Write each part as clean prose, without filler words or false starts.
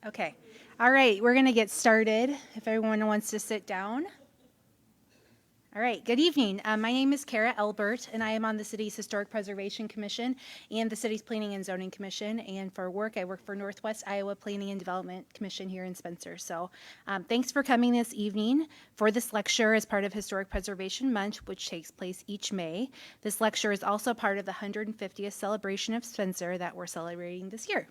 Okay. All right, we're going to get started if everyone wants to sit down. All right, good evening. My name is Kara Elbert, and I am on the city's Historic Preservation Commission and the city's Planning and Zoning Commission. And for work, I work for Northwest Iowa Planning and Development Commission here in Spencer. So thanks for coming this evening for this lecture as part of Historic Preservation Month, which takes place each May. This lecture is also part of the 150th celebration of Spencer that we're celebrating this year.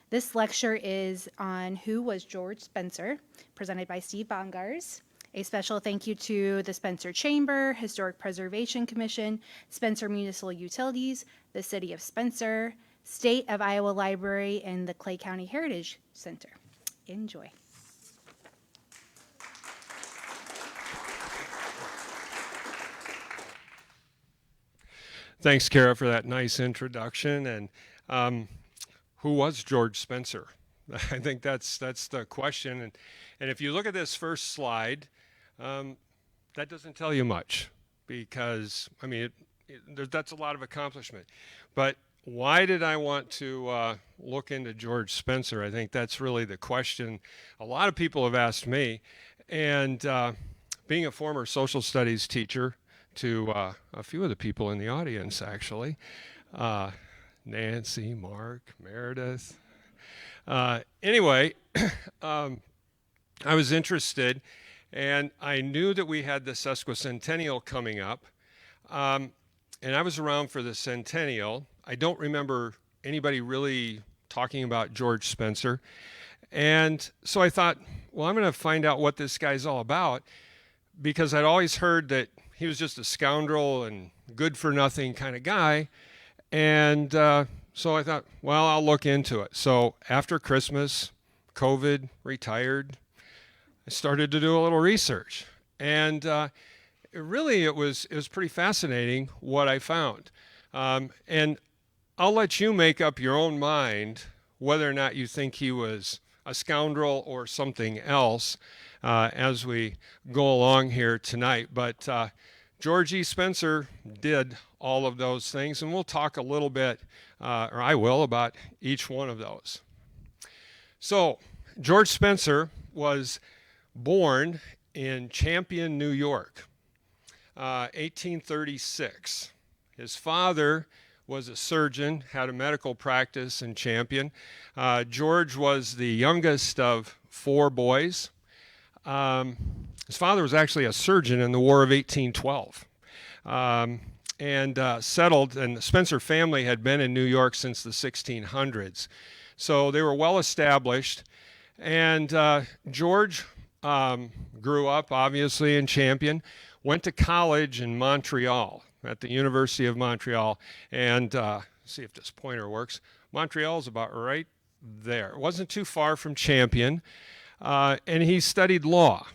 This lecture is on Who Was George Spencer, presented by Steve Bongars. A special thank you to the Spencer Chamber, Historic Preservation Commission, Spencer Municipal Utilities, the City of Spencer, State of Iowa Library, and the Clay County Heritage Center. Enjoy. Thanks, Kara, for that nice introduction. And who was George Spencer? I think that's the question. And if you look at this first slide, that doesn't tell you much because, I mean, that's a lot of accomplishment. But why did I want to look into George Spencer? I think that's really the question a lot of people have asked me. And being a former social studies teacher to a few of the people in the audience, actually, Nancy, Mark, Meredith. Anyway, I was interested, and I knew that we had the sesquicentennial coming up, and I was around for the centennial. I don't remember anybody really talking about George Spencer, and so I thought, well, I'm going to find out what this guy's all about, because I'd always heard that he was just a scoundrel and good-for-nothing kind of guy, and so I thought, well, I'll look into it. So after Christmas, COVID, retired, I started to do a little research. And it was pretty fascinating what I found. And I'll let you make up your own mind whether or not you think he was a scoundrel or something else as we go along here tonight. But George E. Spencer did all of those things, and we'll talk a little bit, or I will, about each one of those. So, George Spencer was born in Champion, New York, 1836. His father was a surgeon, had a medical practice in Champion. George was the youngest of 4 boys. His father was actually a surgeon in the War of 1812. And settled, and the Spencer family had been in New York since the 1600s. So they were well established. And George grew up, obviously, in Champion, went to college in Montreal, at the University of Montreal. And see if this pointer works. Montreal's about right there. It wasn't too far from Champion. And he studied law.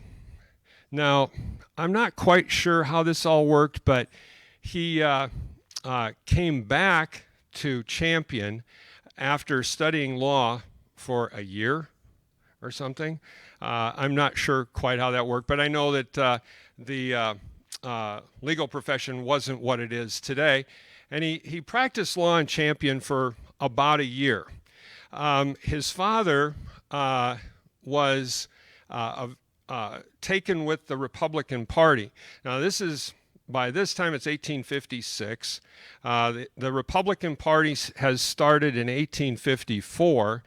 Now, I'm not quite sure how this all worked, but he came back to Champion after studying law for a year or something. I'm not sure quite how that worked, but I know that the legal profession wasn't what it is today. And he practiced law in Champion for about a year. His father was taken with the Republican Party. Now, by this time, it's 1856. The Republican Party has started in 1854,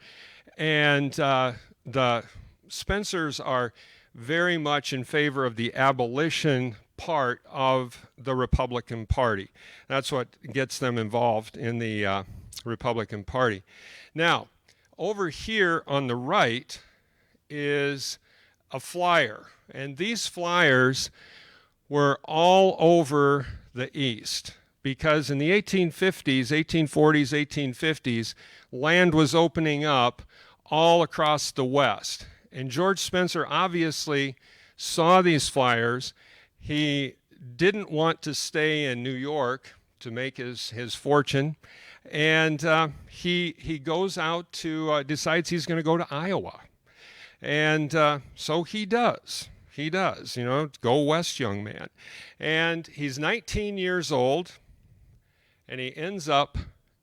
and the Spencers are very much in favor of the abolition part of the Republican Party. That's what gets them involved in the Republican Party. Now, over here on the right is a flyer, and these flyers were all over the East because in the 1840s, 1850s, land was opening up all across the West. And George Spencer obviously saw these flyers. He didn't want to stay in New York to make his fortune, and he goes out to, decides he's going to go to Iowa. And so he does. He does, go west, young man. And he's 19 years old, and he ends up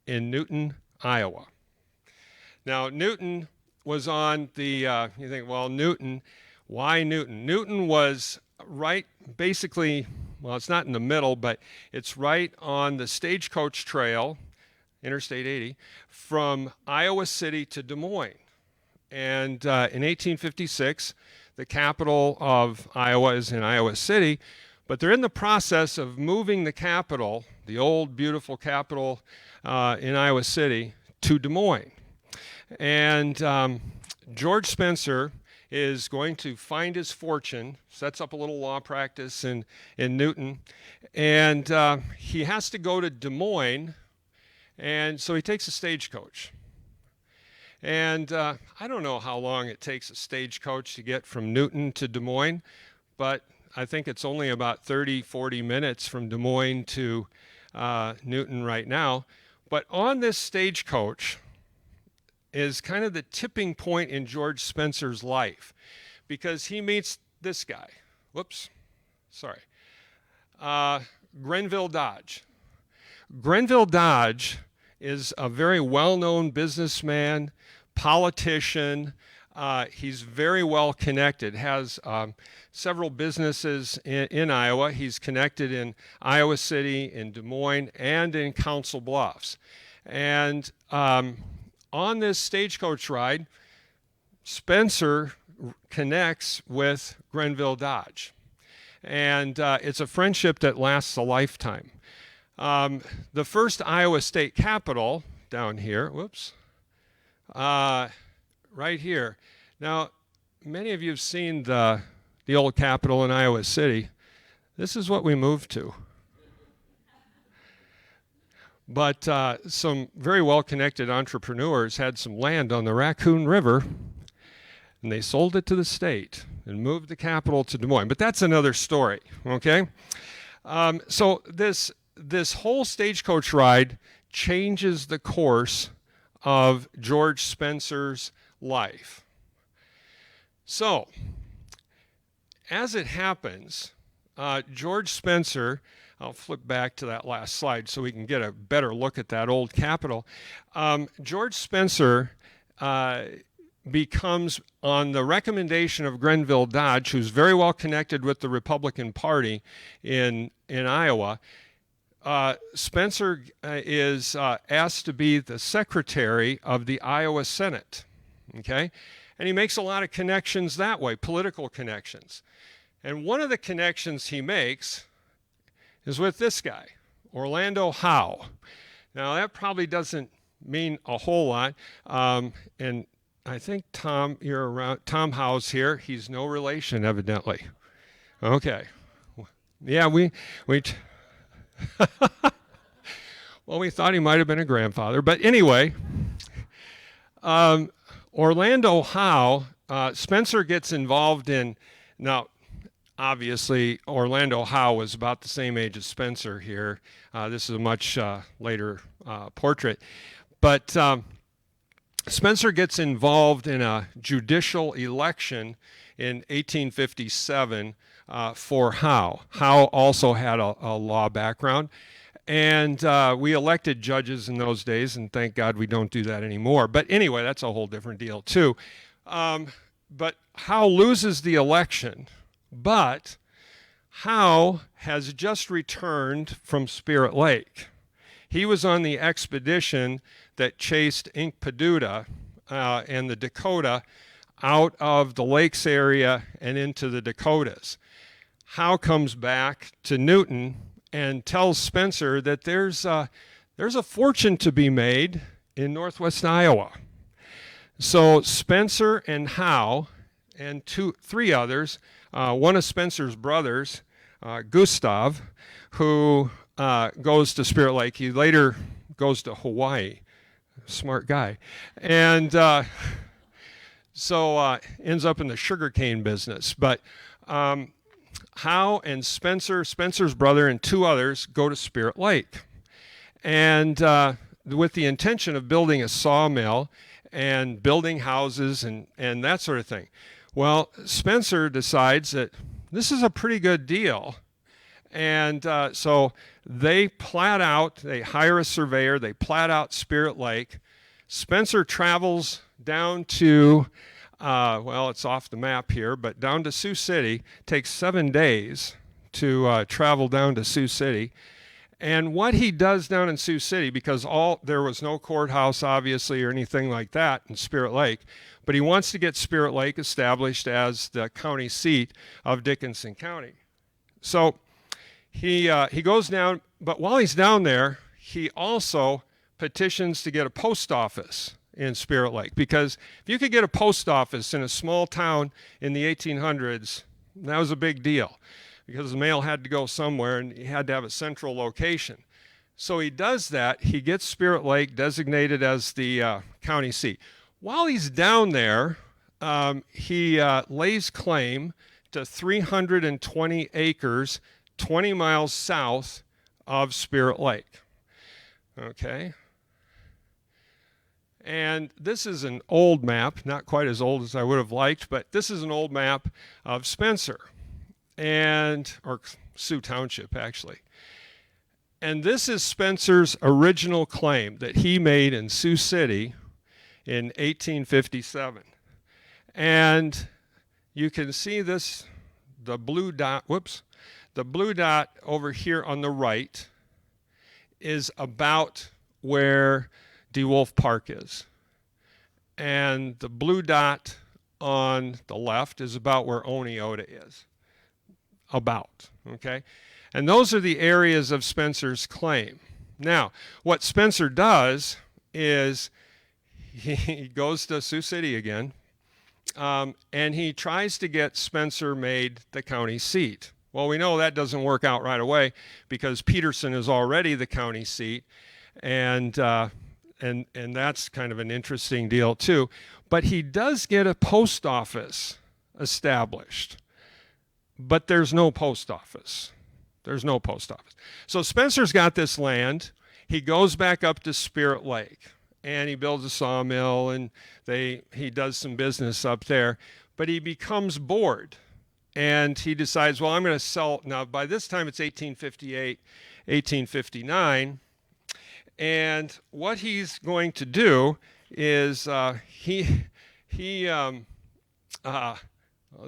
in Newton, Iowa. Now, Newton was on the, you think, well, Newton, why Newton? Newton was right, basically, well, it's not in the middle, but it's right on the Stagecoach Trail, Interstate 80, from Iowa City to Des Moines. And in 1856, the capital of Iowa is in Iowa City, but they're in the process of moving the capital, the old beautiful capital in Iowa City, to Des Moines. And George Spencer is going to find his fortune, sets up a little law practice in Newton, and he has to go to Des Moines, and so he takes a stagecoach. And I don't know how long it takes a stagecoach to get from Newton to Des Moines, but I think it's only about 30, 40 minutes from Des Moines to Newton right now. But on this stagecoach is kind of the tipping point in George Spencer's life, because he meets this guy. Whoops, sorry. Grenville Dodge. Grenville Dodge is a very well-known businessman, politician. He's very well connected, has several businesses in Iowa. He's connected in Iowa City, in Des Moines, and in Council Bluffs. And on this stagecoach ride, Spencer connects with Grenville Dodge. And it's a friendship that lasts a lifetime. The first Iowa state capitol down here, whoops, right here. Now, many of you have seen the old capitol in Iowa City. This is what we moved to. But some very well-connected entrepreneurs had some land on the Raccoon River, and they sold it to the state and moved the capital to Des Moines. But that's another story, okay? So this whole stagecoach ride changes the course of George Spencer's life. So, as it happens, George Spencer, I'll flip back to that last slide so we can get a better look at that old capitol. George Spencer becomes, on the recommendation of Grenville Dodge, who's very well connected with the Republican Party in Iowa, Spencer is asked to be the secretary of the Iowa Senate, okay? And he makes a lot of connections that way, political connections. And one of the connections he makes is with this guy, Orlando Howe. Now, that probably doesn't mean a whole lot. And I think, Tom, you're around. Tom Howe's here. He's no relation, evidently. Okay. Yeah, we well, we thought he might have been a grandfather. But anyway, Orlando Howe, Spencer gets involved in, now, obviously, Orlando Howe was about the same age as Spencer here. This is a much later portrait. But Spencer gets involved in a judicial election in 1857 for Howe. Howe also had a law background. And we elected judges in those days, and thank God we don't do that anymore. But anyway, that's a whole different deal, too. But Howe loses the election. But Howe has just returned from Spirit Lake. He was on the expedition that chased Inkpaduta and the Dakota out of the lakes area and into the Dakotas. Howe comes back to Newton and tells Spencer that there's a fortune to be made in northwest Iowa. So Spencer and Howe and three others, one of Spencer's brothers, Gustav, who goes to Spirit Lake. He later goes to Hawaii. Smart guy. And so ends up in the sugarcane business. But Howe and Spencer's brother, and two others go to Spirit Lake. And with the intention of building a sawmill and building houses and that sort of thing. Well, Spencer decides that this is a pretty good deal. And so they plat out, they hire a surveyor, they plat out Spirit Lake. Spencer travels down to, well, it's off the map here, but down to Sioux City. Takes 7 days to travel down to Sioux City. And what he does down in Sioux City, because there was no courthouse, obviously, or anything like that in Spirit Lake, but he wants to get Spirit Lake established as the county seat of Dickinson County. So he goes down, but while he's down there, he also petitions to get a post office in Spirit Lake, because if you could get a post office in a small town in the 1800s, that was a big deal, because the mail had to go somewhere and he had to have a central location. So he does that. He gets Spirit Lake designated as the county seat. While he's down there, he lays claim to 320 acres 20 miles south of Spirit Lake. Okay. And this is an old map, not quite as old as I would have liked, but this is an old map of Spencer, or Sioux Township, actually. And this is Spencer's original claim that he made in Sioux City in 1857. And you can see this, the blue dot over here on the right is about where DeWolf Park is. And the blue dot on the left is about where Oneota is. Okay? And those are the areas of Spencer's claim. Now, what Spencer does is he goes to Sioux City again, and he tries to get Spencer made the county seat. Well, we know that doesn't work out right away, because Peterson is already the county seat, and that's kind of an interesting deal too. But he does get a post office established, but there's no post office. There's no post office. So Spencer's got this land. He goes back up to Spirit Lake, and he builds a sawmill, and he does some business up there. But he becomes bored, and he decides, well, I'm going to sell. Now, by this time, it's 1858, 1859. And what he's going to do is let's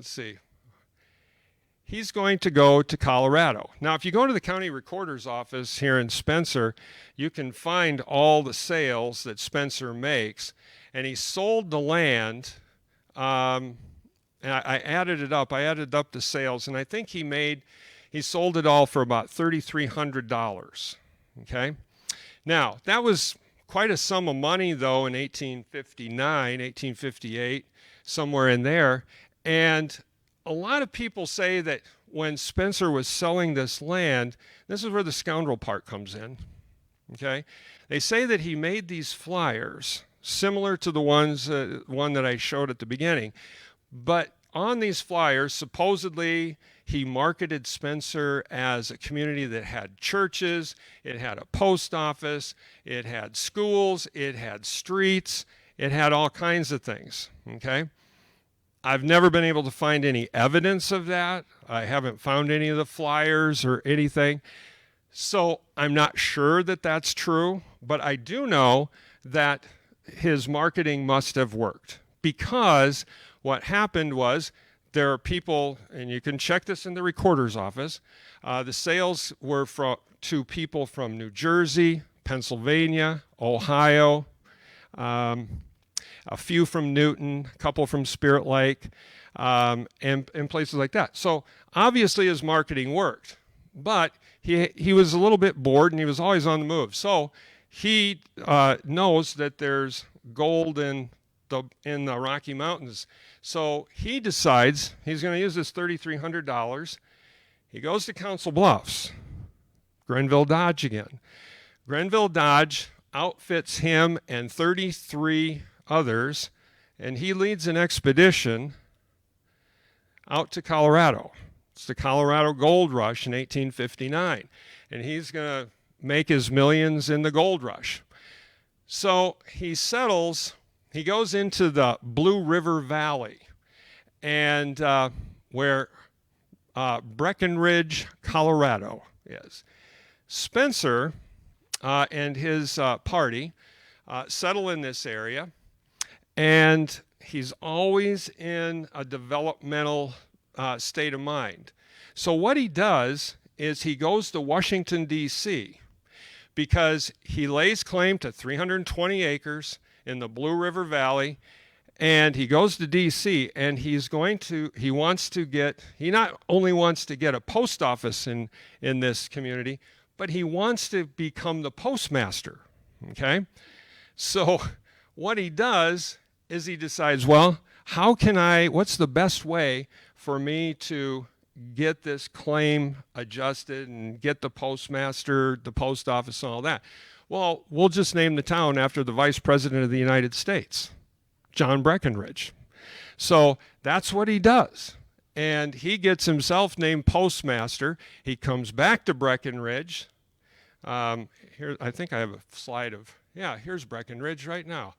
see. He's going to go to Colorado. Now, if you go to the county recorder's office here in Spencer, you can find all the sales that Spencer makes. And he sold the land. And I added it up. I added up the sales, and I think he sold it all for about $3,300. Okay. Now, that was quite a sum of money, though, in 1859, 1858, somewhere in there. And a lot of people say that when Spencer was selling this land, this is where the scoundrel part comes in. Okay? They say that he made these flyers similar to the one that I showed at the beginning. But on these flyers, supposedly, he marketed Spencer as a community that had churches, it had a post office, it had schools, it had streets, it had all kinds of things, okay? I've never been able to find any evidence of that. I haven't found any of the flyers or anything. So I'm not sure that that's true, but I do know that his marketing must have worked, because what happened was, there are people, and you can check this in the recorder's office, the sales were to people from New Jersey, Pennsylvania, Ohio, a few from Newton, a couple from Spirit Lake, and places like that. So obviously his marketing worked, but he was a little bit bored, and he was always on the move. So he knows that there's gold in the Rocky Mountains. So he decides he's going to use this $3,300. He goes to Council Bluffs, Grenville Dodge again. Grenville Dodge outfits him and 33 others, and he leads an expedition out to Colorado. It's the Colorado Gold Rush in 1859, and he's going to make his millions in the gold rush. So he goes into the Blue River Valley, and where Breckenridge, Colorado is. Spencer and his party settle in this area, and he's always in a developmental state of mind. So what he does is he goes to Washington, D.C., because he lays claim to 320 acres in the Blue River Valley, and he goes to D.C. and he not only wants to get a post office in this community, but he wants to become the postmaster, okay? So what he does is he decides, well, what's the best way for me to get this claim adjusted and get the postmaster, the post office, and all that? Well, we'll just name the town after the Vice President of the United States, John Breckenridge. So that's what he does. And he gets himself named postmaster. He comes back to Breckenridge. Here, I think I have a slide of, here's Breckenridge right now.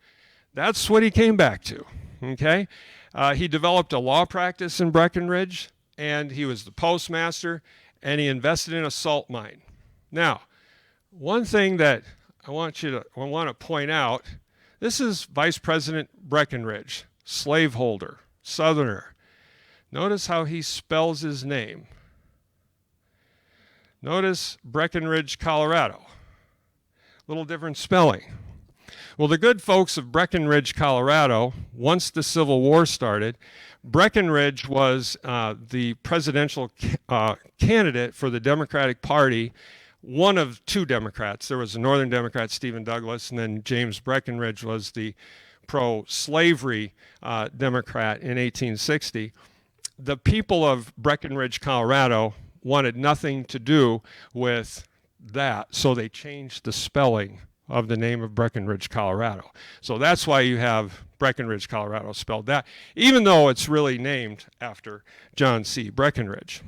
That's what he came back to, okay? He developed a law practice in Breckenridge, and he was the postmaster, and he invested in a salt mine. Now, one thing that I want to point out, this is Vice President Breckenridge, slaveholder, Southerner. Notice how he spells his name. Notice Breckenridge, Colorado. A little different spelling. Well, the good folks of Breckenridge, Colorado, once the Civil War started, Breckenridge was the presidential candidate for the Democratic Party, one of two Democrats. There was a Northern Democrat, Stephen Douglas, and then James Breckenridge was the pro-slavery Democrat in 1860. The people of Breckenridge, Colorado, wanted nothing to do with that, so they changed the spelling of the name of Breckenridge, Colorado. So that's why you have Breckenridge, Colorado spelled that, even though it's really named after John C. Breckenridge.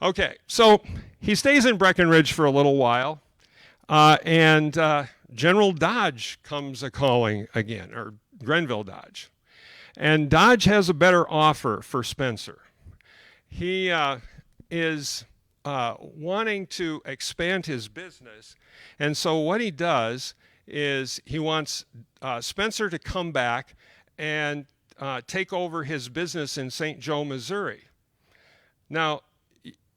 Okay, so he stays in Breckenridge for a little while, and General Dodge comes a-calling again, or Grenville Dodge. And Dodge has a better offer for Spencer. He is wanting to expand his business, and so what he does is he wants Spencer to come back and take over his business in St. Joe, Missouri. Now,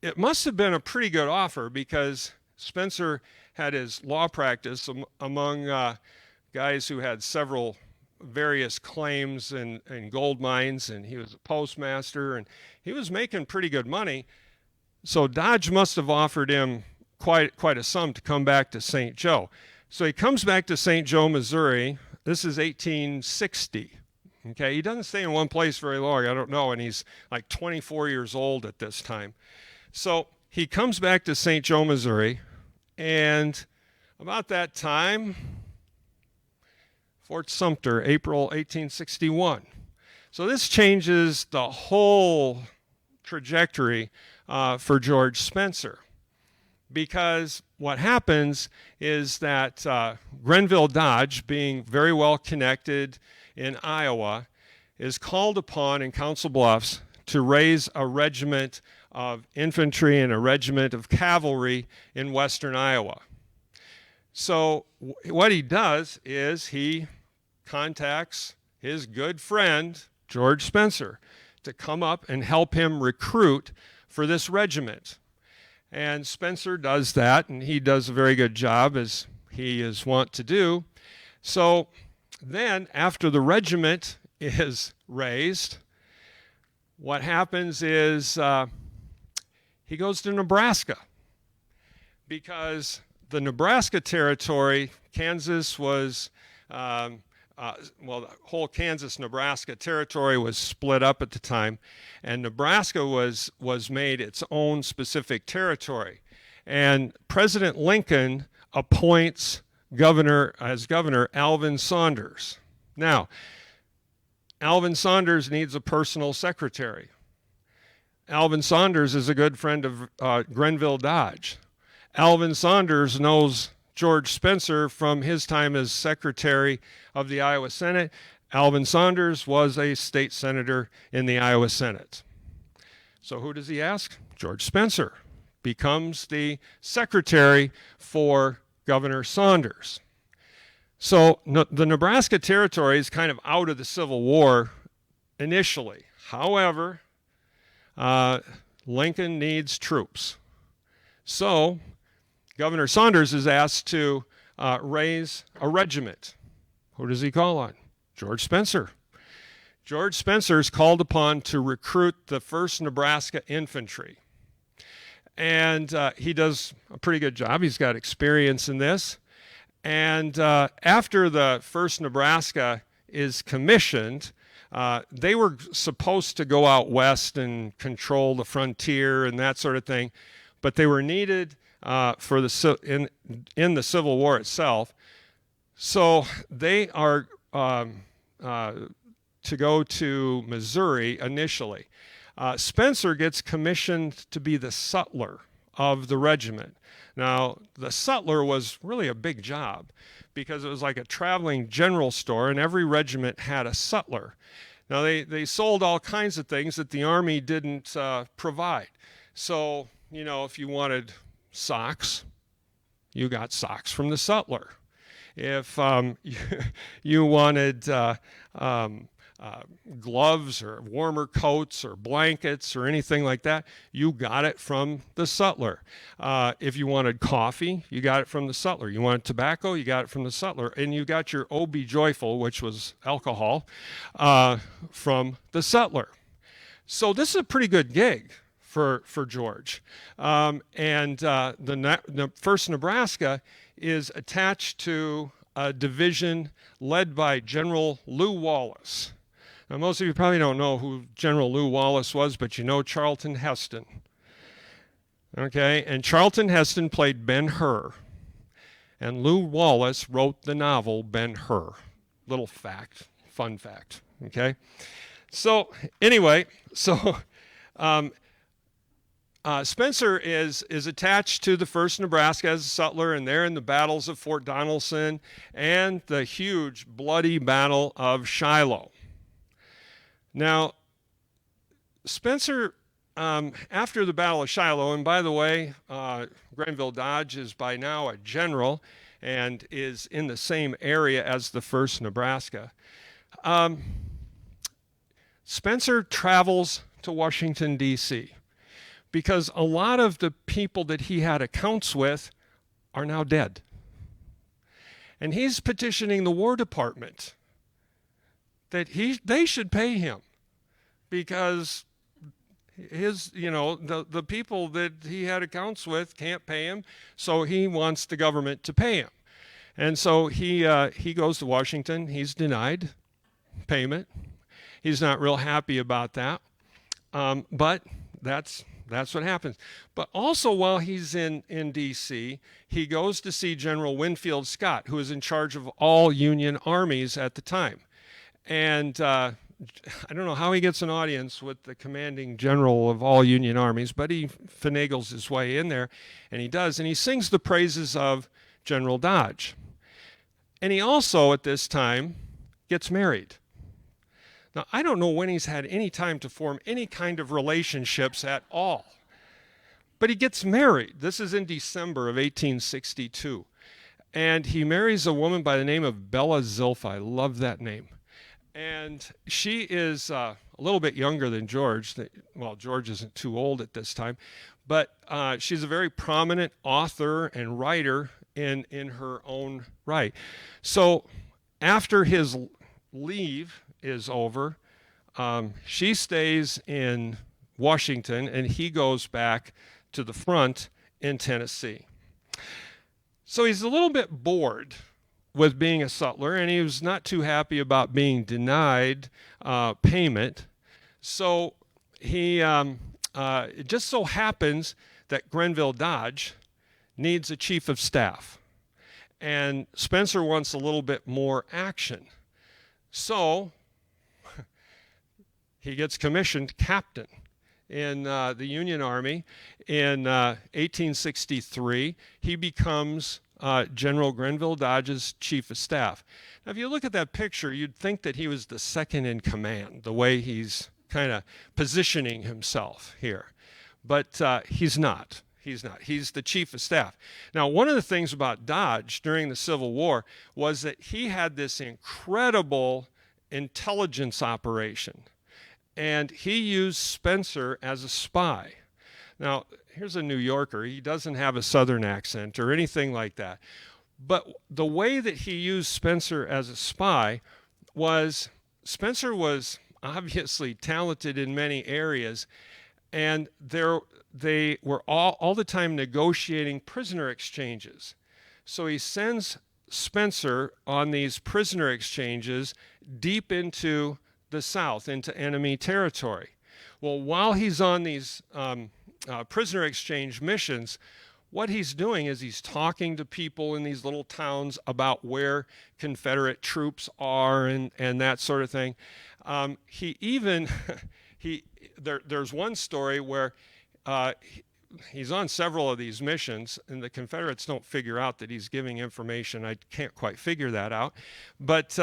it must have been a pretty good offer, because Spencer had his law practice among guys who had several various claims and gold mines, and he was a postmaster, and he was making pretty good money. So Dodge must have offered him quite a sum to come back to St. Joe. So he comes back to St. Joe, Missouri. This is 1860. Okay, he doesn't stay in one place very long, I don't know, and he's like 24 years old at this time. So he comes back to St. Joe, Missouri, and about that time, Fort Sumter, April 1861. So this changes the whole trajectory for George Spencer, because what happens is that Grenville Dodge, being very well connected in Iowa, is called upon in Council Bluffs to raise a regiment of infantry and a regiment of cavalry in western Iowa. So what he does is he contacts his good friend, George Spencer, to come up and help him recruit for this regiment. And Spencer does that, and he does a very good job, as he is wont to do. So then, after the regiment is raised, what happens is he goes to Nebraska, because the Nebraska territory, Kansas was, the whole Kansas-Nebraska territory was split up at the time, and Nebraska was made its own specific territory. And President Lincoln appoints governor Alvin Saunders. Now, Alvin Saunders needs a personal secretary. Alvin Saunders is a good friend of Grenville Dodge. Alvin Saunders knows George Spencer from his time as Secretary of the Iowa Senate. Alvin Saunders was a state senator in the Iowa Senate. So who does he ask? George Spencer becomes the secretary for Governor Saunders. So the Nebraska Territory is kind of out of the Civil War initially. However, Lincoln needs troops. So Governor Saunders is asked to raise a regiment. Who does he call on? George Spencer. George Spencer is called upon to recruit the 1st Nebraska Infantry. And he does a pretty good job. He's got experience in this. And after the 1st Nebraska is commissioned, they were supposed to go out west and control the frontier and that sort of thing, but they were needed for in the Civil War itself. So they are to go to Missouri initially. Spencer gets commissioned to be the sutler of the regiment. Now, the sutler was really a big job because it was like a traveling general store, and every regiment had a sutler. Now, they sold all kinds of things that the Army didn't provide. So, you know, if you wanted socks, you got socks from the sutler. If you wanted gloves or warmer coats or blankets or anything like that, you got it from the sutler. If you wanted coffee, you got it from the sutler. You wanted tobacco, you got it from the sutler. And you got your O Be Joyful, which was alcohol, from the sutler. So this is a pretty good gig for George. The 1st Nebraska is attached to a division led by General Lew Wallace. Now, most of you probably don't know who General Lew Wallace was, but you know Charlton Heston. Okay, and Charlton Heston played Ben-Hur, and Lew Wallace wrote the novel Ben-Hur. Little fact, fun fact, okay? So anyway, Spencer is attached to the 1st Nebraska as a sutler, and they're in the battles of Fort Donelson and the huge bloody battle of Shiloh. Now, Spencer, after the Battle of Shiloh, and by the way, Grenville Dodge is by now a general and is in the same area as the 1st Nebraska. Spencer travels to Washington, D.C., because a lot of the people that he had accounts with are now dead. And he's petitioning the War Department that they should pay him, because the people that he had accounts with can't pay him, so he wants the government to pay him. And so he goes to Washington. He's denied payment. He's not real happy about that, but that's what happens. But also while he's in D.C., he goes to see General Winfield Scott, who is in charge of all Union armies at the time. And I don't know how he gets an audience with the commanding general of all Union armies, but he finagles his way in there, and he does. And he sings the praises of General Dodge. And he also, at this time, gets married. Now, I don't know when he's had any time to form any kind of relationships at all. But he gets married. This is in December of 1862. And he marries a woman by the name of Bella Zilpha. I love that name. And she is a little bit younger than George. Well, George isn't too old at this time. But she's a very prominent author and writer in her own right. So after his leave is over, she stays in Washington, and he goes back to the front in Tennessee. So he's a little bit bored with being a sutler, and he was not too happy about being denied payment. So it just so happens that Grenville Dodge needs a chief of staff, and Spencer wants a little bit more action. So he gets commissioned captain in the Union Army. In 1863, he becomes General Grenville Dodge's chief of staff. Now, if you look at that picture, you'd think that he was the second in command, the way he's kind of positioning himself here. But he's not. He's not. He's the chief of staff. Now, one of the things about Dodge during the Civil War was that he had this incredible intelligence operation, and he used Spencer as a spy. Now, here's a New Yorker. He doesn't have a Southern accent or anything like that. But the way that he used Spencer as a spy was Spencer was obviously talented in many areas, and they were all the time negotiating prisoner exchanges. So he sends Spencer on these prisoner exchanges deep into the South, into enemy territory. Well, while he's on these prisoner exchange missions, what he's doing is he's talking to people in these little towns about where Confederate troops are and that sort of thing. He even, there's one story where he's on several of these missions, and the Confederates don't figure out that he's giving information. I can't quite figure that out. But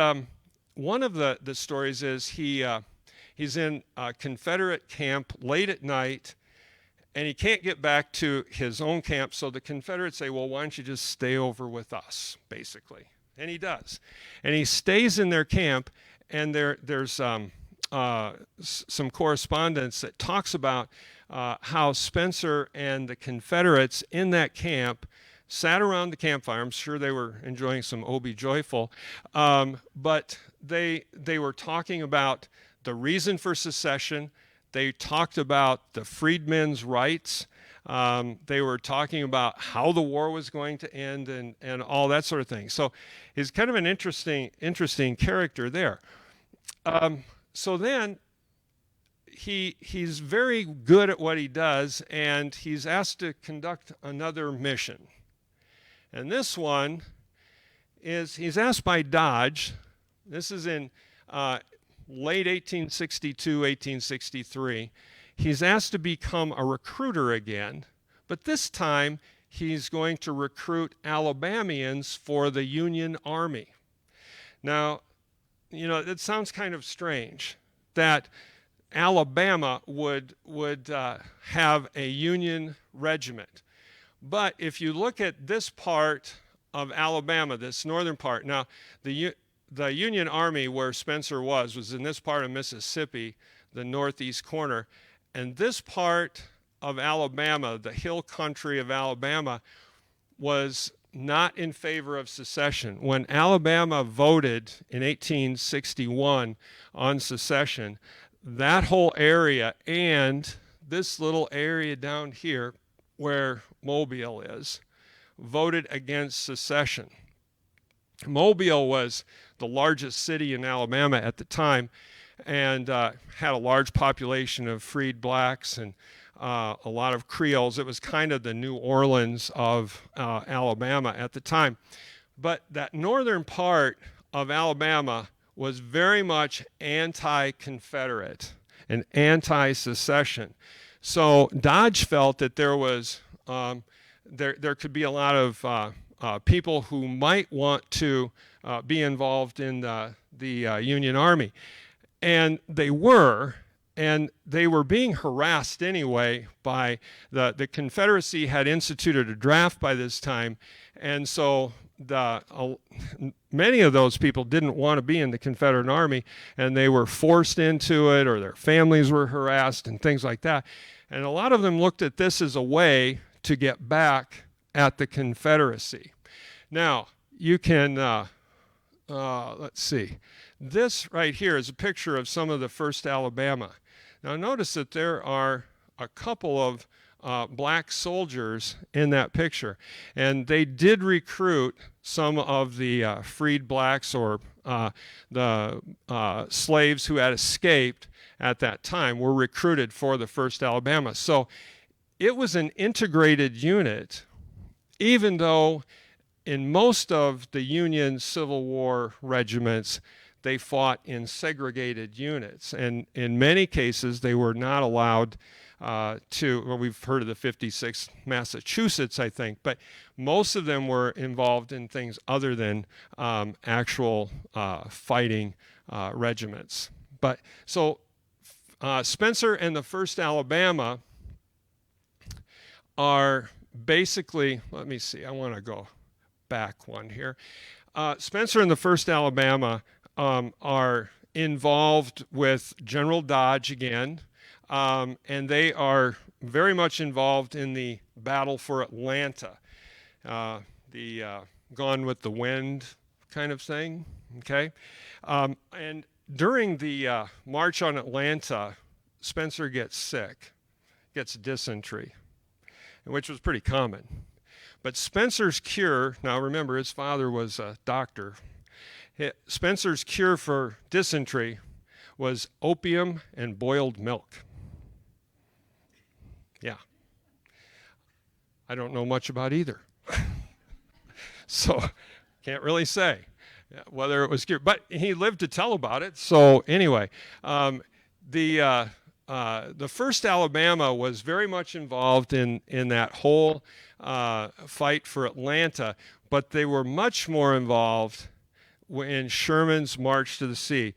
one of the stories is he's in a Confederate camp late at night, and he can't get back to his own camp, so the Confederates say, well, why don't you just stay over with us, basically. And he does. And he stays in their camp, and there's some correspondence that talks about how Spencer and the Confederates in that camp sat around the campfire. I'm sure they were enjoying some Obie Joyful, but they were talking about the reason for secession. They talked about the freedmen's rights. They were talking about how the war was going to end and all that sort of thing. So he's kind of an interesting character there. So then he's very good at what he does, and he's asked to conduct another mission. And this one is he's asked by Dodge. This is in late 1862, 1863. He's asked to become a recruiter again, but this time he's going to recruit Alabamians for the Union Army. Now, you know, it sounds kind of strange that Alabama would have a Union regiment. But if you look at this part of Alabama, this northern part, now the Union Army where Spencer was in this part of Mississippi, the northeast corner, and this part of Alabama, the hill country of Alabama, was not in favor of secession. When Alabama voted in 1861 on secession, that whole area and this little area down here where Mobile is voted against secession. Mobile was the largest city in Alabama at the time and had a large population of freed blacks and a lot of Creoles. It was kind of the New Orleans of Alabama at the time. But that northern part of Alabama was very much anti-Confederate and anti-secession. So Dodge felt that there was there could be a lot of people who might want to be involved in the Union Army, and they were being harassed anyway by the Confederacy had instituted a draft by this time, and so many of those people didn't want to be in the Confederate Army, and they were forced into it, or their families were harassed and things like that. And a lot of them looked at this as a way to get back at the Confederacy. Now, you can, let's see. This right here is a picture of some of the 1st Alabama. Now, notice that there are a couple of black soldiers in that picture, and they did recruit some of the freed blacks or the slaves who had escaped at that time were recruited for the 1st Alabama. So it was an integrated unit, even though in most of the Union Civil War regiments, they fought in segregated units. And in many cases, they were not allowed well, we've heard of the 56th Massachusetts, I think, but most of them were involved in things other than actual fighting regiments. But so Spencer and the 1st Alabama are basically, let me see, I want to go back one here. Spencer and the 1st Alabama are involved with General Dodge again, and they are very much involved in the battle for Atlanta, the Gone with the Wind kind of thing, okay? And during the March on Atlanta, Spencer gets sick, gets dysentery, which was pretty common. But Spencer's cure, now remember his father was a doctor, Spencer's cure for dysentery was opium and boiled milk. Yeah. I don't know much about either. So can't really say whether it was cured. But he lived to tell about it. So anyway, the 1st Alabama was very much involved in that whole fight for Atlanta, but they were much more involved in Sherman's march to the sea.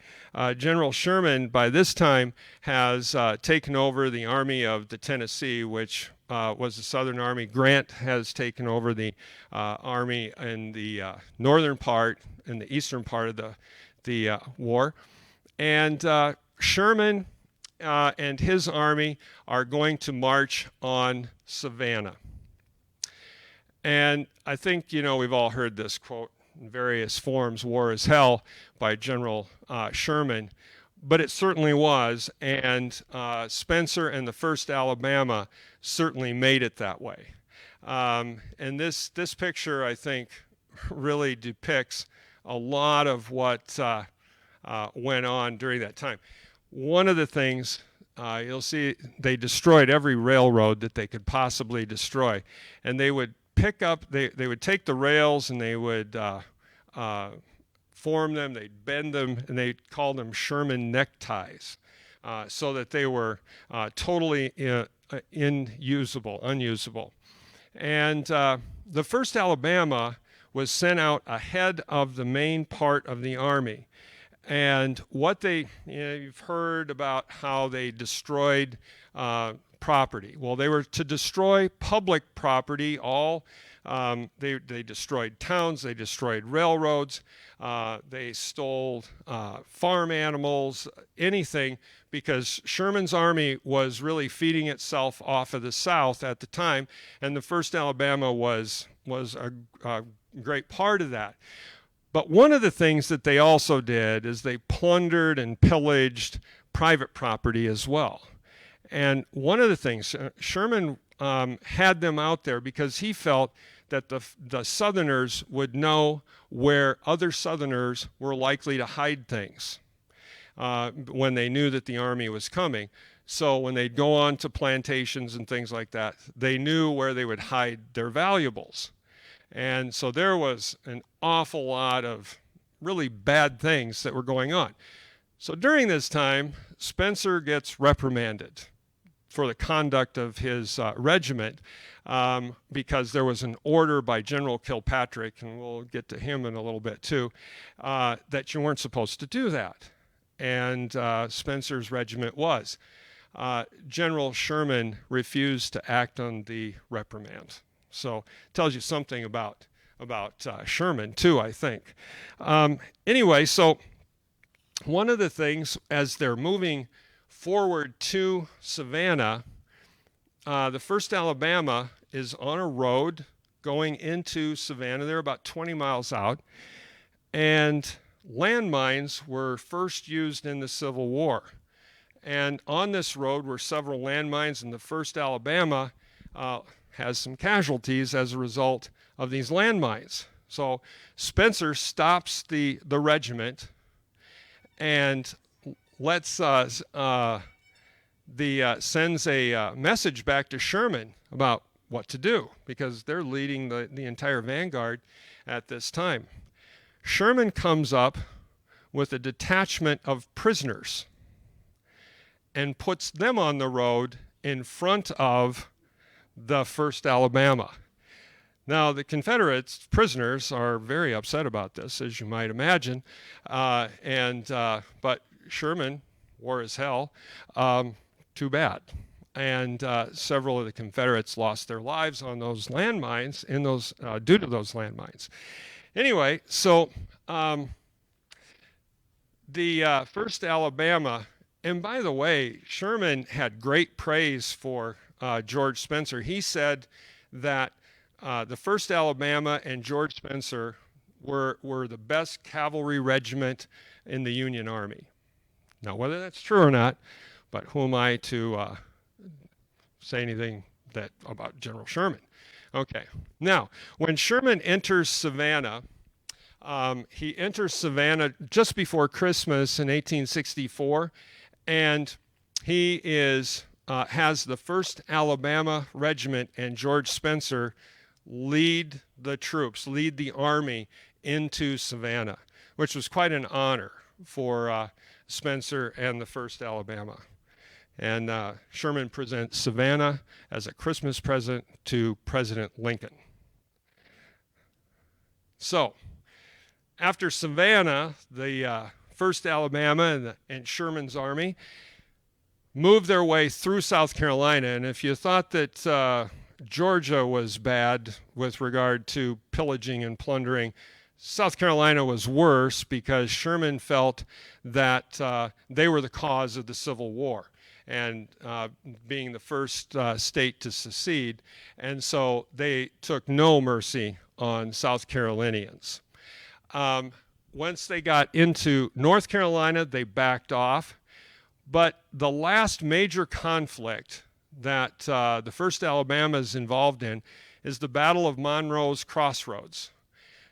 General Sherman, by this time, has taken over the Army of the Tennessee, which was the Southern Army. Grant has taken over the Army in the northern part and the eastern part of the war. And Sherman and his army are going to march on Savannah. And I think, we've all heard this quote in various forms, "War is hell," by General Sherman, but it certainly was, and Spencer and the 1st Alabama certainly made it that way. And this picture, I think, really depicts a lot of what went on during that time. One of the things you'll see, they destroyed every railroad that they could possibly destroy, and they would they would take the rails and they would form them, they'd bend them, and they'd call them Sherman neckties, so that they were totally unusable. And the 1st Alabama was sent out ahead of the main part of the army. And what you've heard about how they destroyed property. Well, they were to destroy public property. They destroyed towns, they destroyed railroads, they stole farm animals, anything, because Sherman's army was really feeding itself off of the South at the time, and the 1st Alabama was a great part of that. But one of the things that they also did is they plundered and pillaged private property as well. And one of the things, Sherman had them out there because he felt that the Southerners would know where other Southerners were likely to hide things when they knew that the army was coming. So when they'd go on to plantations and things like that, they knew where they would hide their valuables. And so there was an awful lot of really bad things that were going on. So during this time, Spencer gets reprimanded for the conduct of his regiment because there was an order by General Kilpatrick, and we'll get to him in a little bit too, that you weren't supposed to do that. And Spencer's regiment was. General Sherman refused to act on the reprimand. So it tells you something about Sherman too, I think. Anyway, so one of the things as they're moving forward to Savannah, the 1st Alabama is on a road going into Savannah. They're about 20 miles out, and landmines were first used in the Civil War. And on this road were several landmines, and the 1st Alabama has some casualties as a result of these landmines. So Spencer stops the regiment and sends a message back to Sherman about what to do, because they're leading the entire vanguard at this time. Sherman comes up with a detachment of prisoners and puts them on the road in front of the 1st Alabama. Now, the Confederates prisoners are very upset about this, as you might imagine, but Sherman, war is hell, too bad. and several of the Confederates lost their lives on those landmines due to those landmines. Anyway, so the 1st Alabama, and by the way, Sherman had great praise for George Spencer. He said that the 1st Alabama and George Spencer were the best cavalry regiment in the Union Army. Now, whether that's true or not, but who am I to say anything about General Sherman? Okay. Now, when Sherman enters Savannah, he enters Savannah just before Christmas in 1864, and he has the 1st Alabama Regiment and George Spencer lead the army into Savannah, which was quite an honor for Spencer and the 1st Alabama. And Sherman presents Savannah as a Christmas present to President Lincoln. So, after Savannah, the 1st Alabama and Sherman's army moved their way through South Carolina. And if you thought that Georgia was bad with regard to pillaging and plundering, South Carolina was worse because Sherman felt that they were the cause of the Civil War, and being the first state to secede. And so they took no mercy on South Carolinians. Once they got into North Carolina, they backed off. But the last major conflict that the 1st Alabama is involved in is the Battle of MONROE'S Crossroads.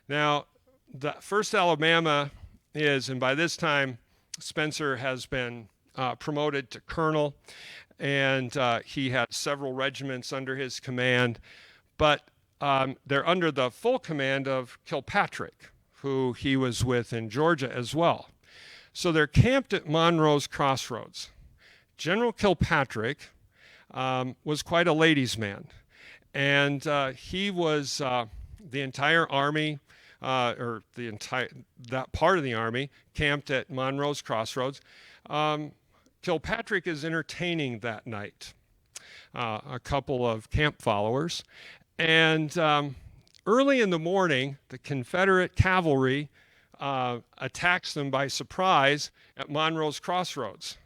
Now, the 1st Alabama is, and by this time, Spencer has been promoted to colonel, and he had several regiments under his command, but they're under the full command of Kilpatrick, who he was with in Georgia as well. So they're camped at MONROE'S Crossroads. General Kilpatrick was quite a ladies' man, and he was the entire army, that part of the army, camped at MONROE'S Crossroads. Kilpatrick is entertaining that night a couple of camp followers, and early in the morning, the Confederate cavalry attacks them by surprise at MONROE'S Crossroads.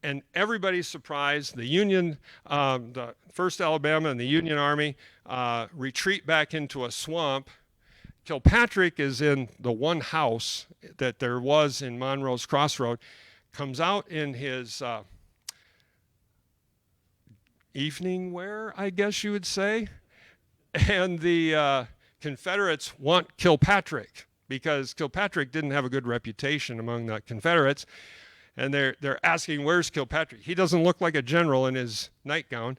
And everybody's surprised. The 1st Alabama and the Union Army retreat back into a swamp. Kilpatrick is in the one house that there was in MONROE'S Crossroad, comes out in his evening wear, I guess you would say, and the Confederates want Kilpatrick because Kilpatrick didn't have a good reputation among the Confederates, and they're asking, where's Kilpatrick? He doesn't look like a general in his nightgown,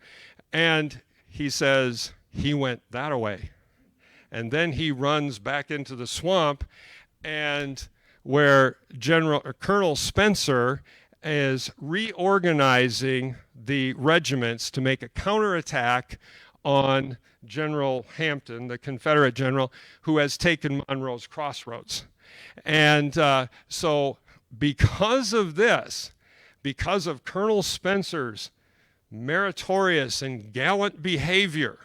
and he says, he went that way. And then he runs back into the swamp, and where Colonel Spencer is reorganizing the regiments to make a counterattack on General Hampton, the Confederate general, who has taken MONROE'S Crossroads. And so because of this, because of Colonel Spencer's meritorious and gallant behavior,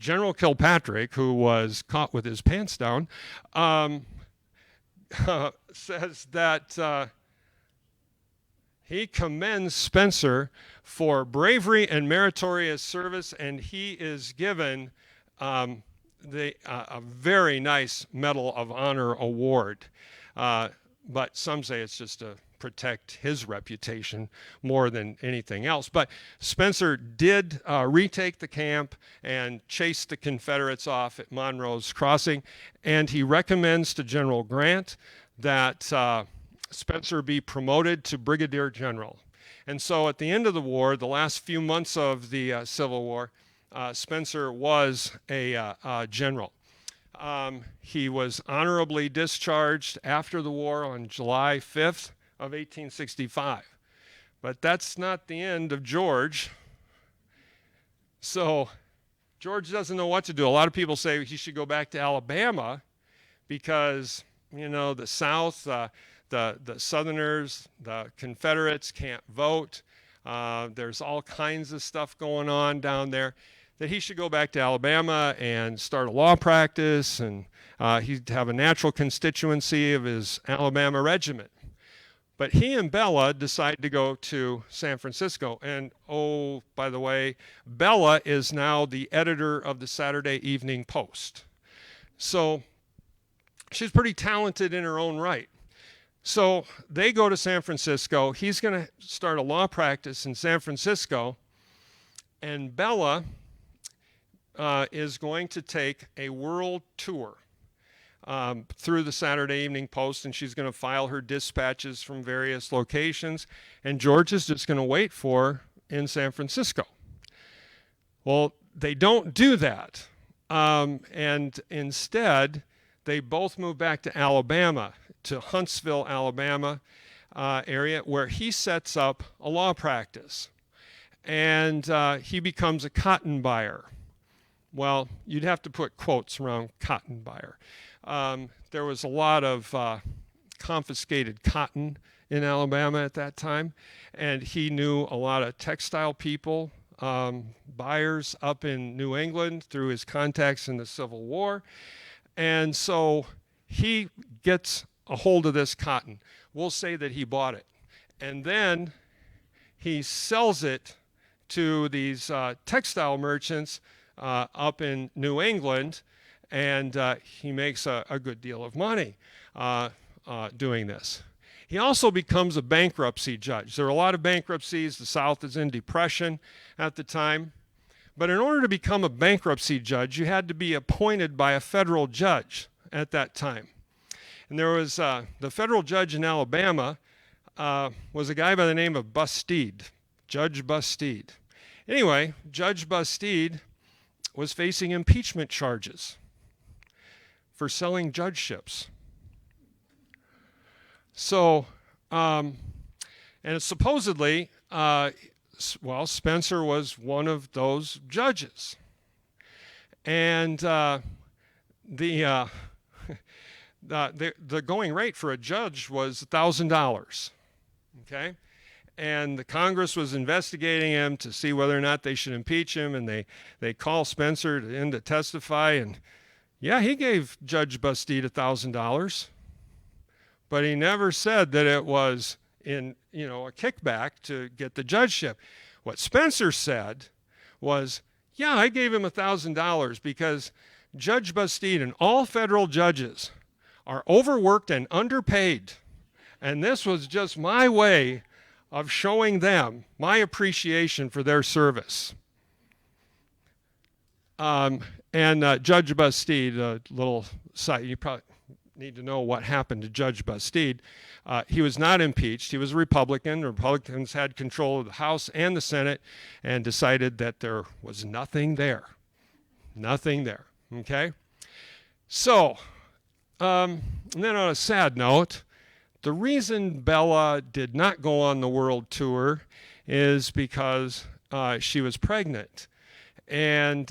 General Kilpatrick, who was caught with his pants down, says that he commends Spencer for bravery and meritorious service, and he is given a very nice Medal of Honor award. But some say it's just to protect his reputation more than anything else. But Spencer did retake the camp and chase the Confederates off at MONROE'S Crossing, and he recommends to General Grant that Spencer be promoted to brigadier general. And so at the end of the war, the last few months of the Civil War, Spencer was a general. He was honorably discharged after the war on July 5th of 1865. But that's not the end of George. So George doesn't know what to do. A lot of people say he should go back to Alabama because, the South, the Southerners, the Confederates can't vote. There's all kinds of stuff going on down there, that he should go back to Alabama and start a law practice, and he'd have a natural constituency of his Alabama regiment. But he and Bella decide to go to San Francisco. And oh, by the way, Bella is now the editor of the Saturday Evening Post. So she's pretty talented in her own right. So they go to San Francisco. He's going to start a law practice in San Francisco. And Bella is going to take a world tour through the Saturday Evening Post, and she's going to file her dispatches from various locations, and George is just going to wait for her in San Francisco. Well, they don't do that, and instead they both move back to Alabama, to Huntsville, Alabama area, where he sets up a law practice, and he becomes a cotton buyer. Well, you'd have to put quotes around cotton buyer. There was a lot of confiscated cotton in Alabama at that time, and he knew a lot of textile people, buyers up in New England through his contacts in the Civil War. And so he gets a hold of this cotton. We'll say that he bought it. And then he sells it to these textile merchants up in New England, and he makes a good deal of money doing this. He also becomes a bankruptcy judge. There are a lot of bankruptcies. The South is in depression at the time. But in order to become a bankruptcy judge, you had to be appointed by a federal judge at that time. And there was the federal judge in Alabama was a guy by the name of Bustede, Judge Bustede. Anyway, Judge Bustede was facing impeachment charges for selling judgeships. So, and supposedly, well, Spencer was one of those judges. And the going rate for a judge was $1,000, okay? And the Congress was investigating him to see whether or not they should impeach him, and they call Spencer in to testify, and yeah, he gave Judge Bustede $1,000, but he never said that it was in, a kickback to get the judgeship. What Spencer said was, yeah, I gave him $1,000 because Judge Bustede and all federal judges are overworked and underpaid, and this was just my way of showing them my appreciation for their service. And Judge Bustede, a little side, you probably need to know what happened to Judge Bustede. He was not impeached. He was a Republican. The Republicans had control of the House and the Senate and decided that there was nothing there. Nothing there, okay? So, and then on a sad note, the reason Bella did not go on the world tour is because she was pregnant. And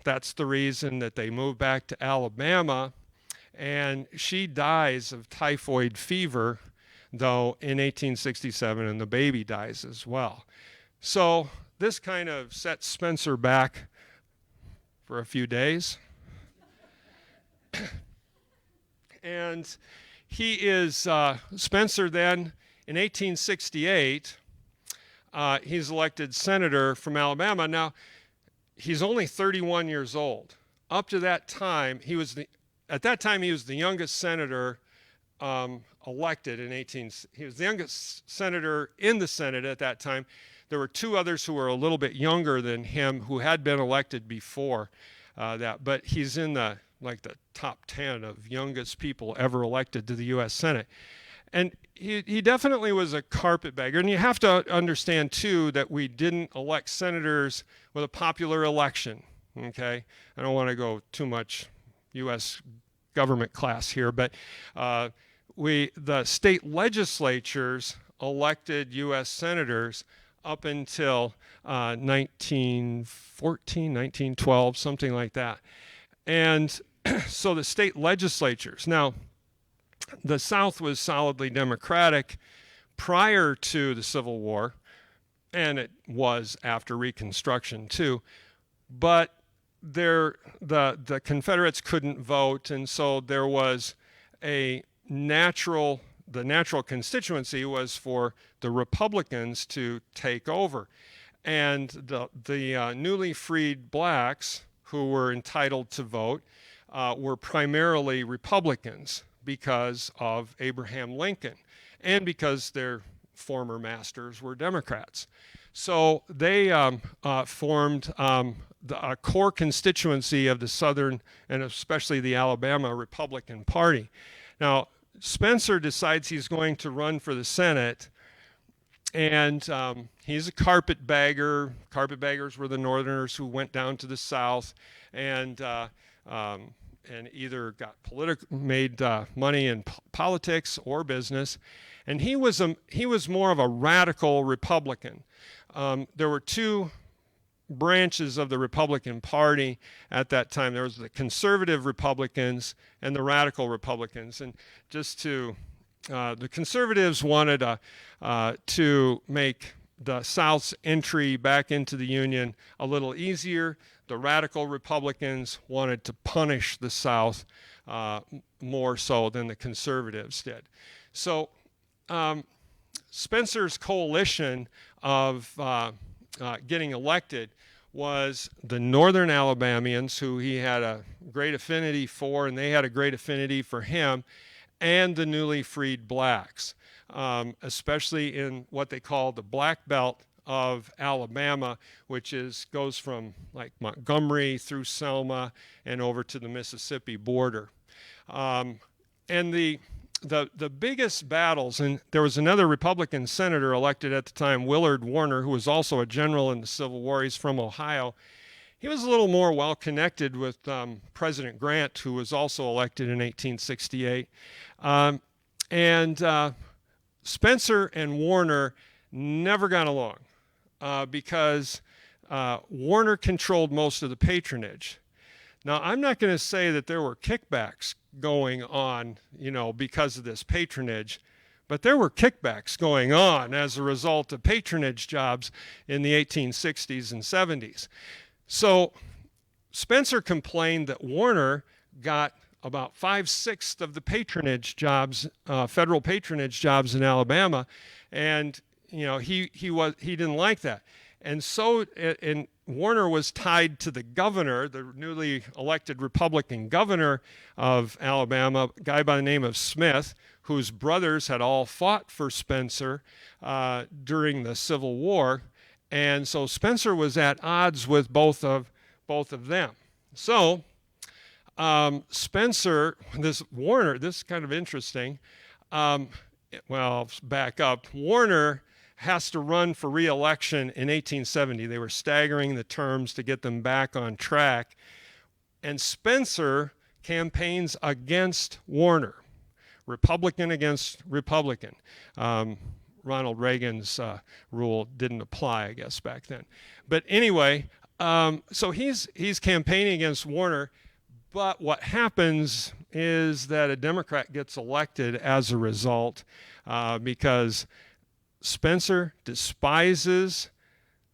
that's the reason that they moved back to Alabama. And she dies of typhoid fever, though, in 1867, and the baby dies as well. So this kind of sets Spencer back for a few days. And he is, Spencer then, in 1868, he's elected senator from Alabama. Now, he's only 31 years old. Up to that time, he was the youngest senator elected in he was the youngest senator in the Senate at that time. There were two others who were a little bit younger than him who had been elected before that, but he's in the top 10 of youngest people ever elected to the U.S. Senate. And he definitely was a carpetbagger. And you have to understand, too, that we didn't elect senators with a popular election, okay? I don't want to go too much U.S. government class here, but the state legislatures elected U.S. senators up until 1914, 1912, something like that. And so the state legislatures. Now, the South was solidly Democratic prior to the Civil War. and it was after Reconstruction too. But the Confederates couldn't vote, and so there was the natural constituency was for the Republicans to take over. And the newly freed blacks who were entitled to vote were primarily Republicans because of Abraham Lincoln and because their former masters were Democrats. So they formed a core constituency of the Southern and especially the Alabama Republican Party. Now, Spencer decides he's going to run for the Senate, and he's a carpetbagger. Carpetbaggers were the Northerners who went down to the South and either got made money in politics or business. And he was more of a radical Republican. There were two branches of the Republican Party at that time. There was the conservative Republicans and the radical Republicans. And the conservatives wanted to make the South's entry back into the Union a little easier. The radical Republicans wanted to punish the South more so than the conservatives did. So Spencer's coalition of getting elected was the Northern Alabamians, who he had a great affinity for, and they had a great affinity for him, and the newly freed blacks, especially in what they call the Black Belt of Alabama, which goes from like Montgomery through Selma and over to the Mississippi border. And the biggest battles, and there was another Republican senator elected at the time, Willard Warner, who was also a general in the Civil War. He's from Ohio. He was a little more well-connected with President Grant, who was also elected in 1868. Spencer and Warner never got along because Warner controlled most of the patronage. Now, I'm not going to say that there were kickbacks going on, because of this patronage, but there were kickbacks going on as a result of patronage jobs in the 1860s and 70s. So Spencer complained that Warner got about 5/6 of the patronage jobs, federal patronage jobs in Alabama, and he didn't like that. And so Warner was tied to the governor, the newly elected Republican governor of Alabama, a guy by the name of Smith, whose brothers had all fought for Spencer during the Civil War. And so Spencer was at odds with both of them. So Spencer, Warner, this is kind of interesting. Back up. Warner has to run for re-election in 1870. They were staggering the terms to get them back on track. And Spencer campaigns against Warner, Republican against Republican. Ronald Reagan's rule didn't apply, I guess, back then. But anyway, so he's campaigning against Warner, but what happens is that a Democrat gets elected as a result because Spencer despises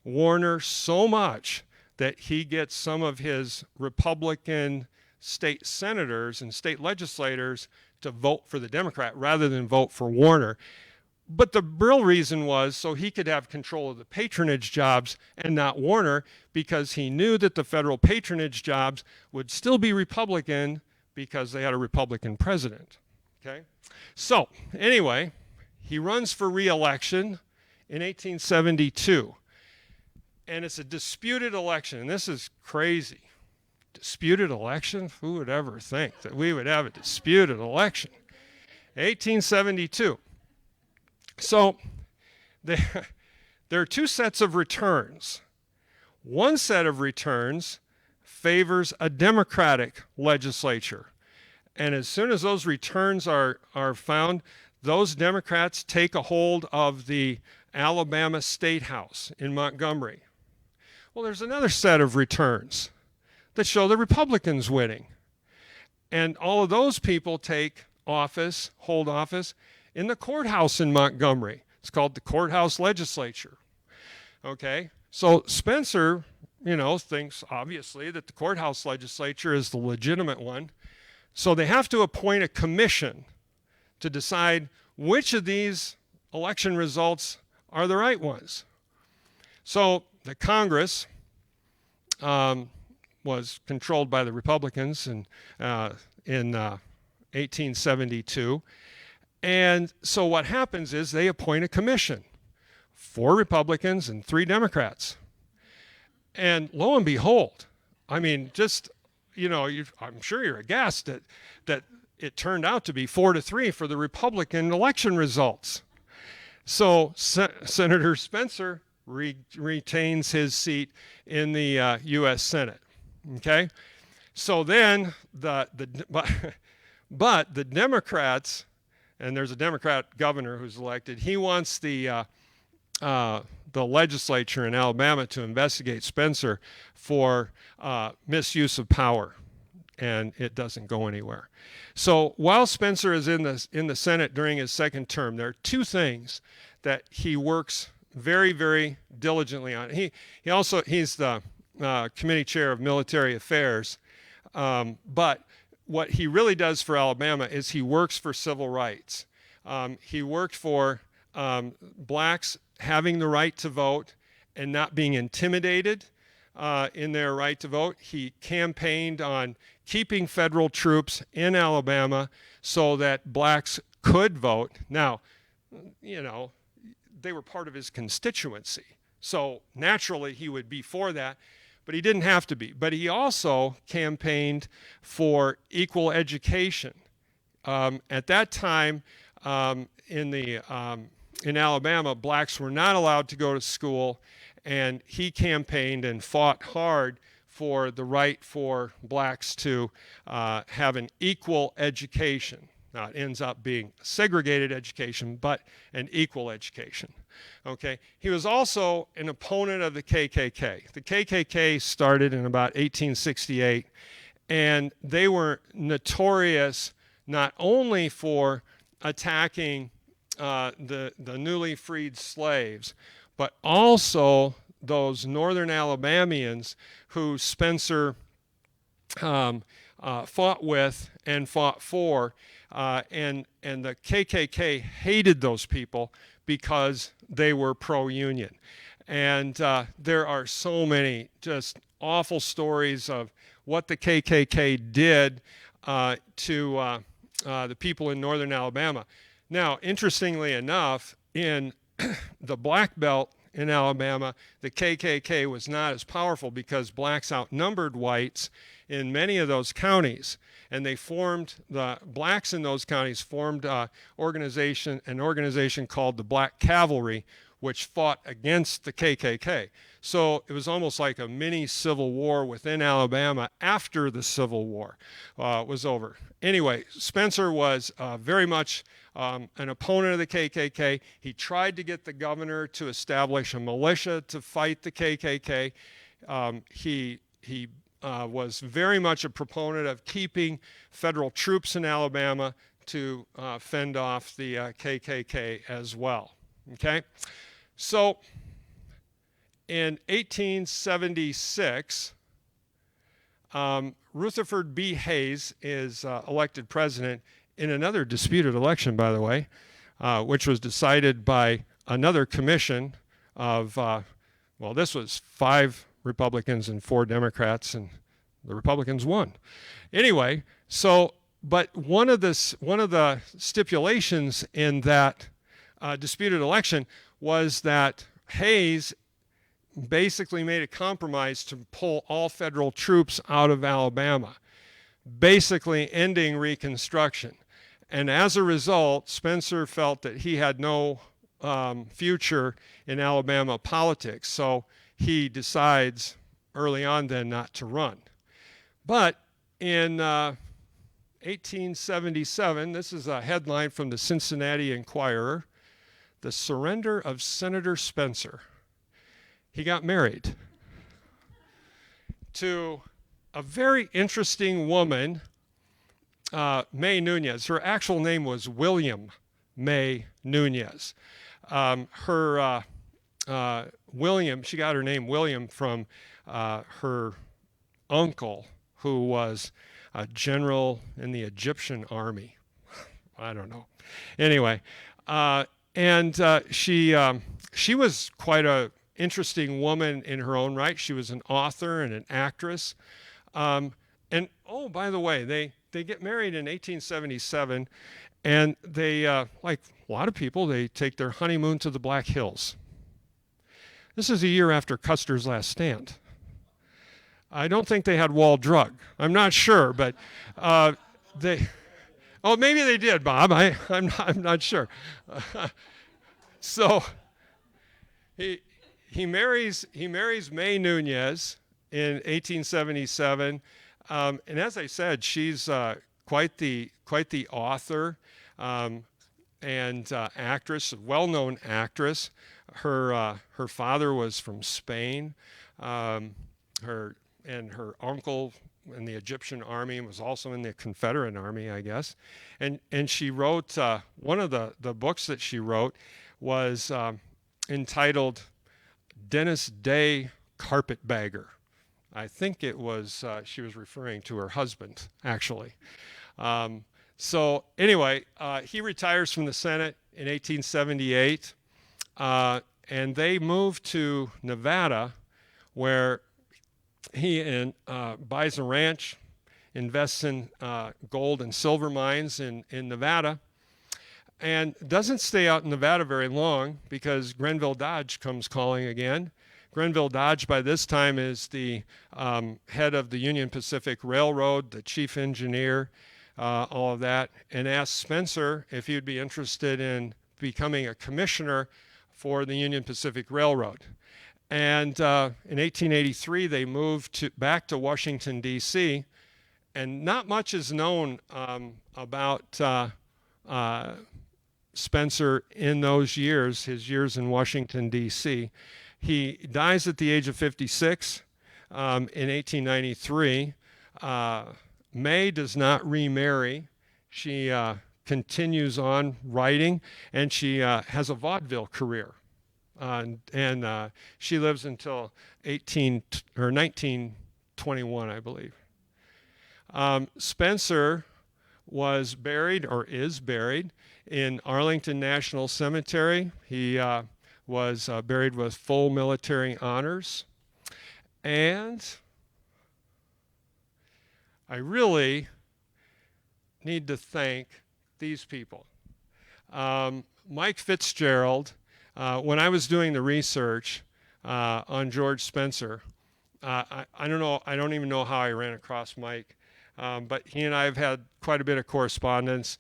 Warner so much that he gets some of his Republican state senators and state legislators to vote for the Democrat rather than vote for Warner. But the real reason was so he could have control of the patronage jobs and not Warner, because he knew that the federal patronage jobs would still be Republican because they had a Republican president. Okay? So anyway, he runs for re-election in 1872. And it's a disputed election. And this is crazy. Disputed election? Who would ever think that we would have a disputed election? 1872. So there are two sets of returns. One set of returns favors a Democratic legislature. And as soon as those returns are found, those Democrats take a hold of the Alabama State House in Montgomery. Well, there's another set of returns that show the Republicans winning. And all of those people hold office in the courthouse in Montgomery. It's called the courthouse legislature. Okay, so Spencer, thinks obviously that the courthouse legislature is the legitimate one. So they have to appoint a commission to decide which of these election results are the right ones. So the Congress was controlled by the Republicans in 1872. And so what happens is they appoint a commission, 4 Republicans and 3 Democrats. And lo and behold, I mean, just, I'm sure you're aghast that it turned out to be 4-3 for the Republican election results. So Senator Spencer retains his seat in the U.S. Senate. Okay, so then but the Democrats, and there's a Democrat governor who's elected. He wants the legislature in Alabama to investigate Spencer for misuse of power, and it doesn't go anywhere. So while Spencer is in the Senate during his second term, there are 2 things that he works very, very diligently on. He's the committee chair of military affairs, but what he really does for Alabama is he works for civil rights. He worked for blacks having the right to vote and not being intimidated in their right to vote. He campaigned on keeping federal troops in Alabama so that blacks could vote. Now, they were part of his constituency, so naturally he would be for that, but he didn't have to be. But he also campaigned for equal education. At that time, in Alabama, blacks were not allowed to go to school, and he campaigned and fought hard for the right for blacks to have an equal education. Now, it ends up being segregated education, but an equal education. Okay. He was also an opponent of the KKK. The KKK started in about 1868, and they were notorious not only for attacking the newly freed slaves, but also those northern Alabamians who Spencer fought with and fought for. And the KKK hated those people because they were pro-union. And there are so many just awful stories of what the KKK did to the people in northern Alabama. Now, interestingly enough, in the Black Belt in Alabama, the KKK was not as powerful because blacks outnumbered whites in many of those counties. And the blacks in those counties formed an organization called the Black Cavalry, which fought against the KKK. So it was almost like a mini civil war within Alabama after the Civil War was over. Anyway, Spencer was very much an opponent of the KKK. He tried to get the governor to establish a militia to fight the KKK. He was very much a proponent of keeping federal troops in Alabama to fend off the KKK as well. Okay, so in 1876, Rutherford B. Hayes is elected president in another disputed election, by the way, which was decided by another commission of, this was 5 Republicans and 4 Democrats, and the Republicans won. Anyway, but one of the stipulations in that disputed election was that Hayes basically made a compromise to pull all federal troops out of Alabama, basically ending Reconstruction. And as a result, Spencer felt that he had no future in Alabama politics, so he decides early on then not to run. But in 1877, this is a headline from the Cincinnati Enquirer, "The Surrender of Senator Spencer." He got married to a very interesting woman, May Nunez. Her actual name was William May Nunez. Her William, she got her name William from her uncle, who was a general in the Egyptian army. I don't know. Anyway, she was quite a interesting woman in her own right. She was an author and an actress. And oh, by the way, they get married in 1877, and they, like a lot of people, they take their honeymoon to the Black Hills. This is a year after Custer's last stand. I don't think they had Wall Drug. I'm not sure, but they. Oh, maybe they did, Bob. I'm not sure. So he marries May Nunez in 1877, and as I said, she's quite the author and actress, well-known actress. Her father was from Spain. Her uncle in the Egyptian army, was also in the Confederate army, I guess. And she wrote, one of the books that she wrote was entitled Dennis Day Carpetbagger. I think it was, she was referring to her husband, actually. So anyway, he retires from the Senate in 1878, and they moved to Nevada, where he buys a ranch, invests in gold and silver mines in Nevada, and doesn't stay out in Nevada very long because Grenville Dodge comes calling again. Grenville Dodge by this time is the head of the Union Pacific Railroad, the chief engineer, all of that, and asks Spencer if he'd be interested in becoming a commissioner for the Union Pacific Railroad. And in 1883, they moved back to Washington, D.C., and not much is known about Spencer in those years, his years in Washington, D.C. He dies at the age of 56 in 1893. May does not remarry. She continues on writing, and she has a vaudeville career. And she lives until 1921, I believe. Spencer was buried, or is buried, in Arlington National Cemetery. He was buried with full military honors. And I really need to thank these people. Mike Fitzgerald. When I was doing the research on George Spencer, I don't know, I don't even know how I ran across Mike, but he and I have had quite a bit of correspondence.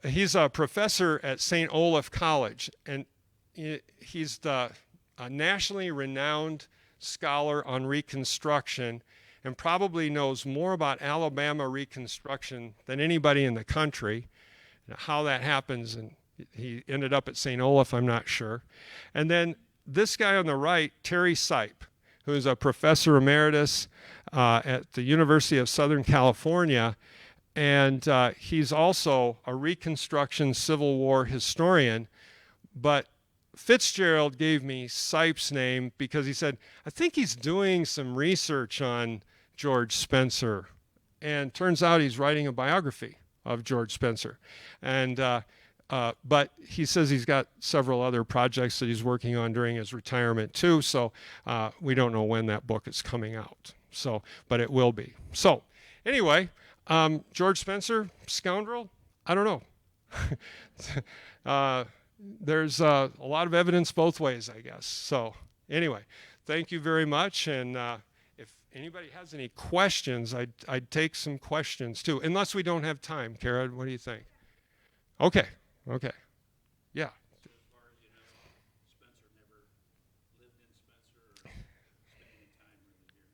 He's a professor at St. Olaf College, and he's a nationally renowned scholar on Reconstruction, and probably knows more about Alabama Reconstruction than anybody in the country. How that happens, and he ended up at St. Olaf, I'm not sure. And then this guy on the right, Terry Sipe, who is a professor emeritus at the University of Southern California, and he's also a Reconstruction Civil War historian. But Fitzgerald gave me Sipe's name because he said, I think he's doing some research on George Spencer. And turns out he's writing a biography of George Spencer. And but he says he's got several other projects that he's working on during his retirement too, so we don't know when that book is coming out. So, but it will be. So, anyway, George Spencer, scoundrel? I don't know. There's a lot of evidence both ways, I guess. So, anyway, thank you very much, and if anybody has any questions, I'd take some questions too, unless we don't have time. Kara, what do you think? Okay. Okay. Yeah. As far as you know, Spencer never lived in Spencer or spent any time really here.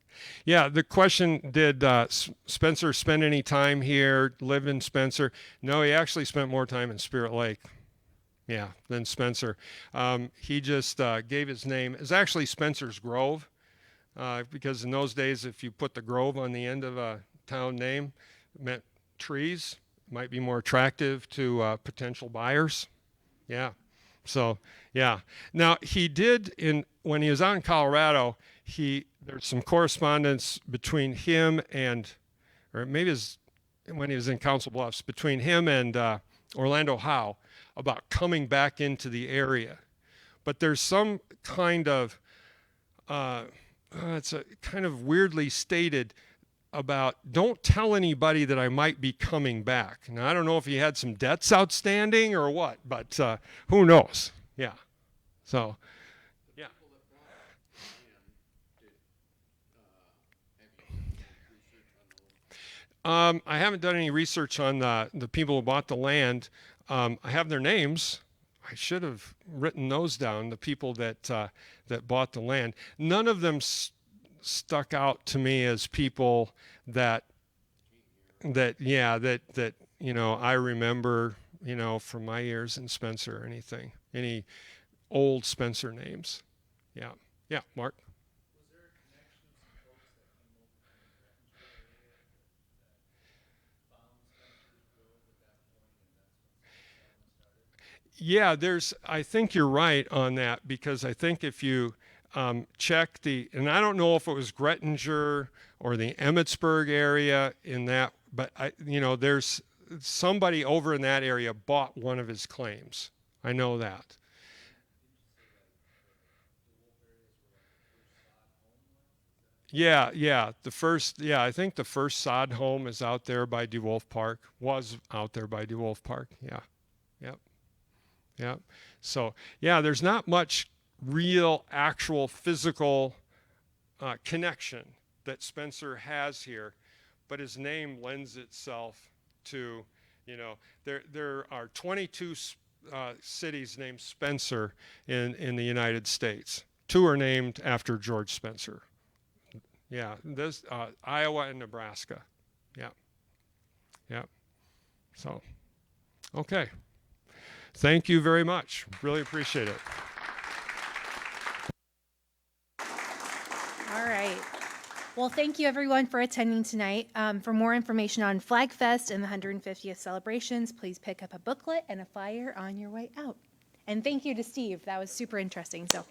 Yeah, the question, did Spencer spend any time here, live in Spencer? No, he actually spent more time in Spirit Lake. Yeah, than Spencer. He just gave his name. It's actually Spencer's Grove, because in those days, if you put the Grove on the end of a town name, it meant trees. Might be more attractive to potential buyers. Yeah. So, yeah. Now, he did, when he was out in Colorado, there's some correspondence between him and, or maybe when he was in Council Bluffs, between him and Orlando Howe about coming back into the area. But there's some kind of, it's a kind of weirdly stated about, don't tell anybody that I might be coming back. Now, I don't know if he had some debts outstanding or what, but who knows? Yeah. So, yeah. I haven't done any research on the people who bought the land. I have their names. I should have written those down, the people that bought the land. None of them stuck out to me as people that you know, I remember, you know, from my years in Spencer or anything, any old Spencer names. Yeah. Yeah, Mark. Was there a connection, some folks that came over from the Breckenridge area that found Spencer's Grove at that point, and that's when settlement started? Yeah, I think you're right on that, because I think if you check and I don't know if it was Grettinger or the Emmetsburg area in that, but you know, there's somebody over in that area bought one of his claims. I know that. Yeah, I think the first sod home is out there by DeWolf Park, was out there by DeWolf Park. Yeah, yep, yep. So, yeah, there's not much real, actual, physical connection that Spencer has here, but his name lends itself to, you know, there are 22 cities named Spencer in the United States. 2 are named after George Spencer. Yeah, this Iowa and Nebraska. Yeah, yeah. So, okay. Thank you very much. Really appreciate it. All right. Well, thank you everyone for attending tonight. For more information on Flag Fest and the 150th celebrations, please pick up a booklet and a flyer on your way out. And thank you to Steve. That was super interesting. So.